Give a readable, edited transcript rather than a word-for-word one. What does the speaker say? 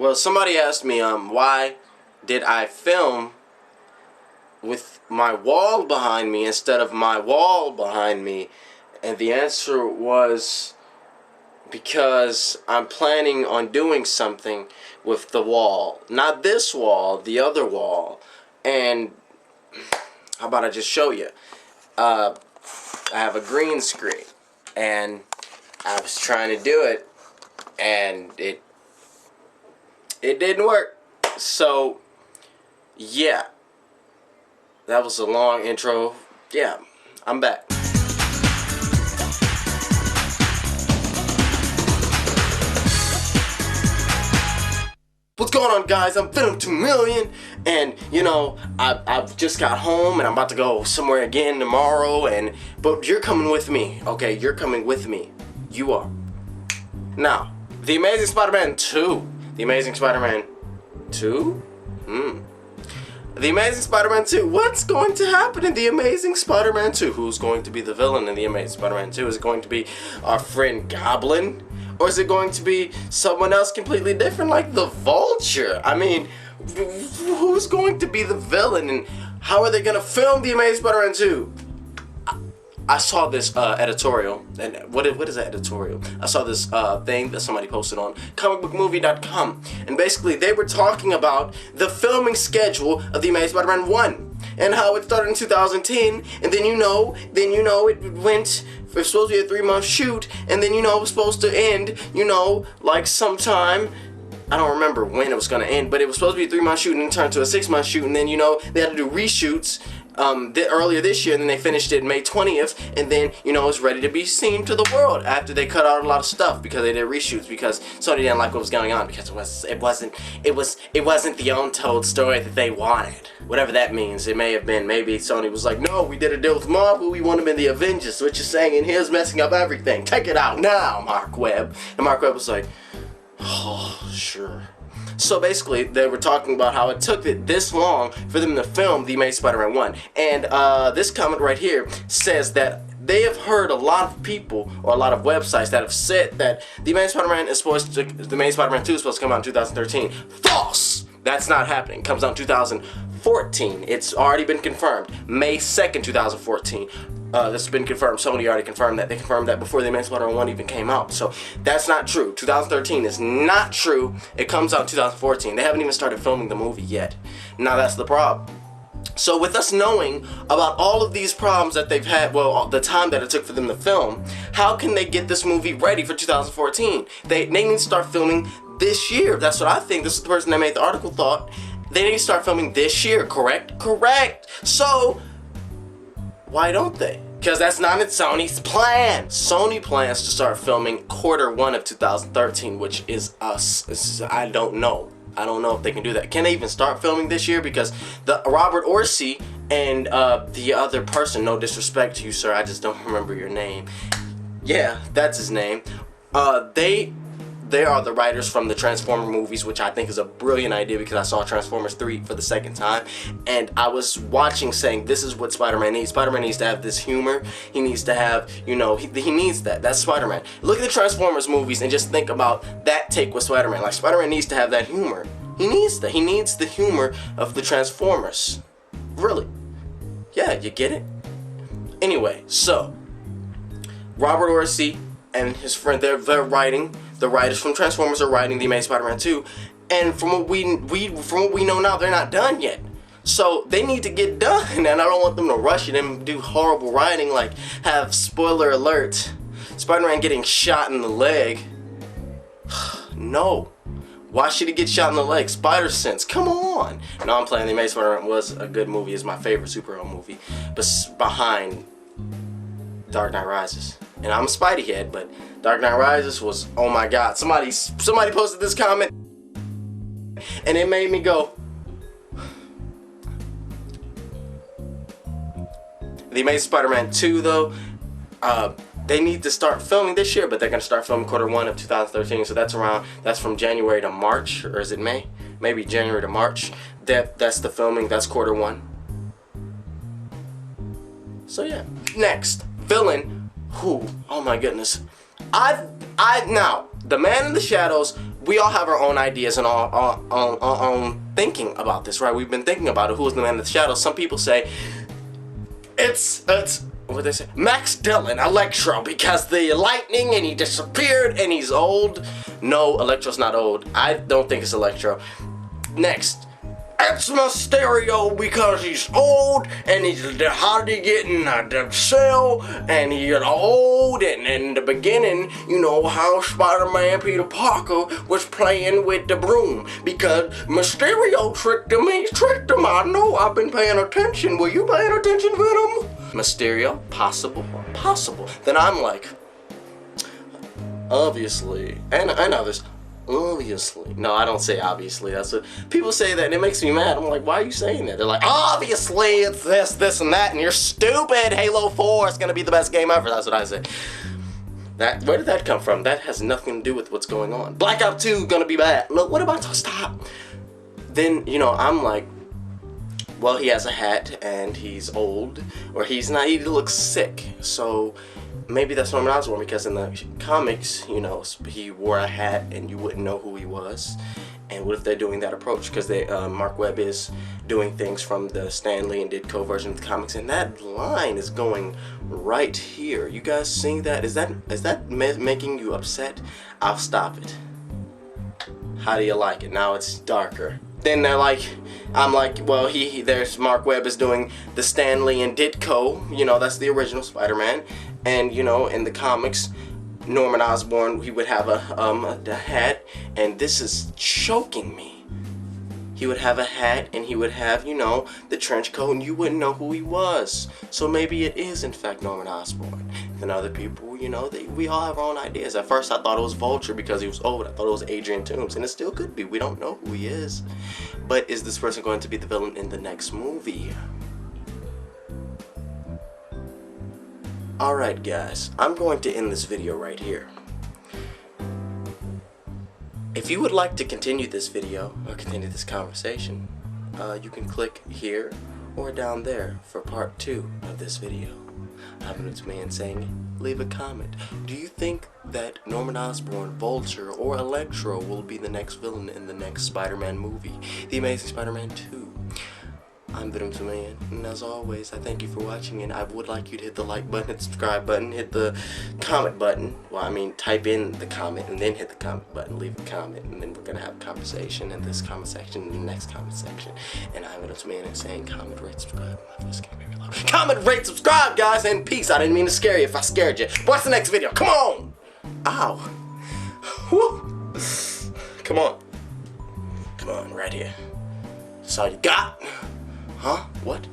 Well, somebody asked me, why did I film with my wall behind me instead of my wall behind me? And the answer was because I'm planning on doing something with the wall. Not this wall, the other wall. And how about I just show you? I have a green screen, and I was trying to do it, and it didn't work. So, yeah. That was a long intro. Yeah, I'm back. What's going on, guys? I'm Venom 2 million, and I've just got home and I'm about to go somewhere again tomorrow, but you're coming with me, okay? You're coming with me. You are. Now, The Amazing Spider-Man 2. The Amazing Spider-Man 2? The Amazing Spider-Man 2. What's going to happen in The Amazing Spider-Man 2? Who's going to be the villain in The Amazing Spider-Man 2? Is it going to be our friend Goblin? Or is it going to be someone else completely different, like the Vulture? I mean, who's going to be the villain, and how are they going to film The Amazing Spider-Man 2? I saw this editorial, and what is that editorial? I saw this thing that somebody posted on comicbookmovie.com, and basically they were talking about the filming schedule of The Amazing Spider-Man 1, and how it started in 2010, and then it went. It was supposed to be a 3-month shoot, and then it was supposed to end, like sometime. I don't remember when it was gonna end, but it was supposed to be a 3-month shoot and it turned to a 6-month shoot, and then they had to do reshoots earlier this year, and then they finished it May 20th, and then it's ready to be seen to the world after they cut out a lot of stuff because they did reshoots because Sony didn't like what was going on because it wasn't the untold story that they wanted. Whatever that means. It may have been, maybe Sony was like, no, we did a deal with Marvel, we want them in the Avengers, what you're saying in here's messing up everything, take it out now, Mark Webb. And Mark Webb was like, oh, sure. So basically, they were talking about how it took it this long for them to film The Amazing Spider-Man 1. And this comment right here says that they have heard a lot of people or a lot of websites that have said that The Amazing Spider-Man 2 is supposed to come out in 2013. False! That's not happening. It comes out in 2014. It's already been confirmed. May 2nd, 2014. This has been confirmed. Sony already confirmed that. They confirmed that before The Amazing Spider-Man 1 even came out. So that's not true. 2013 is not true. It comes out in 2014. They haven't even started filming the movie yet. Now that's the problem. So with us knowing about all of these problems that they've had, well, the time that it took for them to film, how can they get this movie ready for 2014? They need to start filming this year. That's what I think. This is the person that made the article thought. They need to start filming this year, correct? Correct. So why don't they? Because that's not in Sony's plan. Sony plans to start filming Q1 of 2013, which is us. I don't know. I don't know if they can do that. Can they even start filming this year? Because the Robert Orci and the other person, no disrespect to you, sir, I just don't remember your name. Yeah, that's his name. They are the writers from the Transformer movies, which I think is a brilliant idea because I saw Transformers 3 for the second time, and I was watching saying this is what Spider-Man needs. Spider-Man needs to have this humor. He needs to have, he needs that. That's Spider-Man. Look at the Transformers movies and just think about that take with Spider-Man. Like, Spider-Man needs to have that humor. He needs that. He needs the humor of the Transformers. Really. Yeah, you get it? Anyway, so Robert Orci and his friend, they're writing. The writers from Transformers are writing The Amazing Spider-Man 2, and from what we know now, they're not done yet. So they need to get done, and I don't want them to rush it and do horrible writing, like have spoiler alert, Spider-Man getting shot in the leg. No. Why should he get shot in the leg? Spider sense. Come on. No, I'm playing. The Amazing Spider-Man was a good movie. It's my favorite superhero movie, but behind Dark Knight Rises. And I'm a Spidey head, but Dark Knight Rises was, oh my god. Somebody posted this comment, and it made me go. The Amazing Spider-Man 2, though, they need to start filming this year, but they're going to start filming Q1 of 2013, so that's from January to March, or is it May? Maybe January to March. That's the filming, that's Q1. So yeah. Next, villain. Who? Oh my goodness. Now, the Man in the Shadows we all have our own ideas and our own thinking about this, right? We've been thinking about it. Who is the man in the shadows? Some people say it's what they say, Max Dillon, Electro, because the lightning and he disappeared and he's old. No, Electro's not old. I don't think it's Electro. Next, it's Mysterio because he's old and he's hard to get in the cell and he's old, and in the beginning, you know how Spider-Man Peter Parker was playing with the broom because Mysterio tricked him. He tricked him. I know. I've been paying attention. Were you paying attention, Venom? Mysterio, possible. Then I'm like, obviously, and others. Obviously. No, I don't say obviously. That's what people say, that and it makes me mad. I'm like, why are you saying that? They're like, obviously it's this, and that, and you're stupid. Halo 4 is gonna be the best game ever. That's what I say. Where did that come from? That has nothing to do with what's going on. Black Ops 2 gonna be bad. Look, what about stop? Then, you know, I'm like, well, he has a hat and he's old, or he's not, he looks sick. So maybe that's Norman Osborn, because in the comics, you know, he wore a hat and you wouldn't know who he was. And what if they're doing that approach? Because Mark Webb is doing things from the Stan Lee and Ditko version of the comics, and that line is going right here. You guys seeing that? Is that making you upset? I'll stop it. How do you like it? Now it's darker. Then they're like, I'm like, well, there's Mark Webb is doing the Stan Lee and Ditko, you know, that's the original Spider-Man, and you know, in the comics, Norman Osborn, he would have a hat, and this is choking me. He would have a hat, and he would have, you know, the trench coat, and you wouldn't know who he was. So maybe it is, in fact, Norman Osborn. Then other people, you know, we all have our own ideas. At first, I thought it was Vulture because he was old. I thought it was Adrian Toomes, and it still could be. We don't know who he is. But is this person going to be the villain in the next movie? Alright, guys. I'm going to end this video right here. If you would like to continue this video, or continue this conversation, you can click here or down there for part 2 of this video. I'm Venom Man saying, leave a comment. Do you think that Norman Osborn, Vulture, or Electro will be the next villain in the next Spider-Man movie? The Amazing Spider-Man 2. I'm Venom Man, and as always, I thank you for watching, and I would like you to hit the like button, hit the subscribe button, hit the comment button. Well, I mean, type in the comment, and then hit the comment button, leave a comment, and then we're gonna have a conversation in this comment section, in the next comment section. And I'm Venom Man, and saying comment, rate, subscribe. My voice can't be very loud. Comment, rate, subscribe, guys, and peace. I didn't mean to scare you if I scared you. Watch the next video. Come on! Ow. Woo. Come on. Come on, right here. That's all you got? Huh? What?